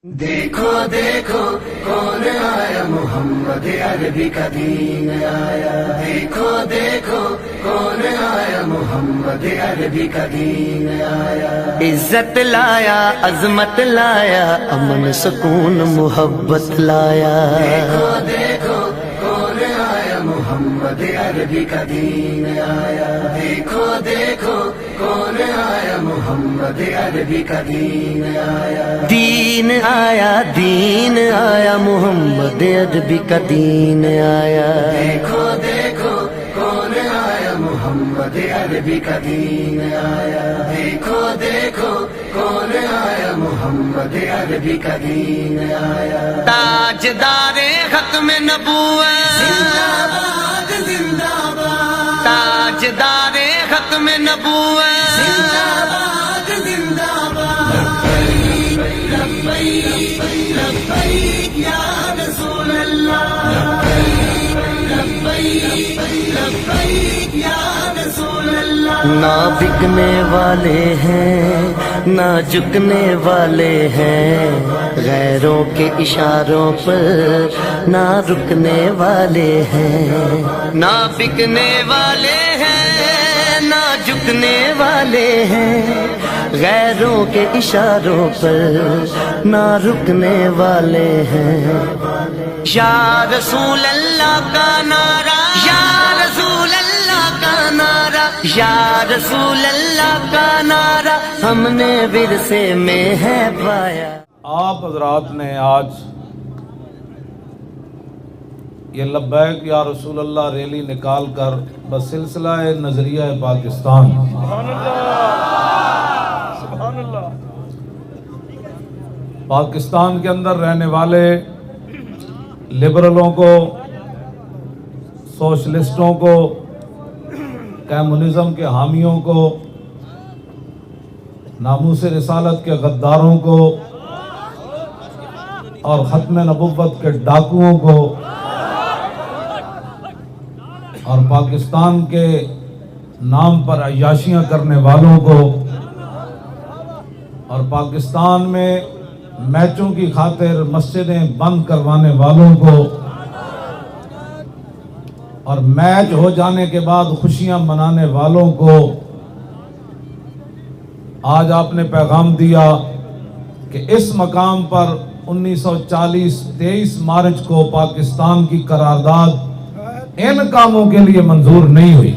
دیکھو دیکھو کون آیا، محمد عربی کا دین آیا۔ دیکھو دیکھو کون آیا، محمد عربی کا دین آیا۔ عزت لایا، عظمت لایا، امن سکون محبت لایا۔ دیکھو دیکھو کون آیا، محمد عربی کا دین آیا۔ دیکھو دیکھو کون آیا، محمد عربی کا دین آیا۔ دین آیا، دین آیا، محمد عربی کا دین آیا۔ دیکھو دیکھو کون آیا، محمد عربی کا دین آیا۔ دیکھو دیکھو کون آیا، محمد عربی کا دین آیا۔ تاجدار ختم نبوت، زندہ باد زندہ باد۔ تاجدار ختم نبوت، زندہ باد زندہ باد۔ لبیک لبیک یا رسول اللہ، لبیک لبیک یا رسول اللہ۔ نہ بکنے والے ہیں نہ جھکنے والے ہیں، غیروں کے اشاروں پر نہ رکنے والے ہیں۔ نہ بکنے والے ہیں نہ جھکنے والے ہیں، غیروں کے اشاروں پر نہ رکنے والے ہیں۔ یا رسول اللہ کا نعرہ، یا رسول اللہ کا نعرہ، یا رسول اللہ کا نعرہ ہم نے ورثے میں ہے پایا۔ آپ حضرات نے آج یہ لبیک یا رسول اللہ ریلی نکال کر بسلسلہ نظریہ پاکستان پاکستان کے اندر رہنے والے لبرلوں کو، سوشلسٹوں کو، کمیونزم کے حامیوں کو، ناموس رسالت کے غداروں کو اور ختم نبوت کے ڈاکوؤں کو اور پاکستان کے نام پر عیاشیاں کرنے والوں کو اور پاکستان میں میچوں کی خاطر مسجدیں بند کروانے والوں کو اور میچ ہو جانے کے بعد خوشیاں منانے والوں کو آج آپ نے پیغام دیا کہ اس مقام پر 1940 23 مارچ کو پاکستان کی قرارداد ان کاموں کے لیے منظور نہیں ہوئی۔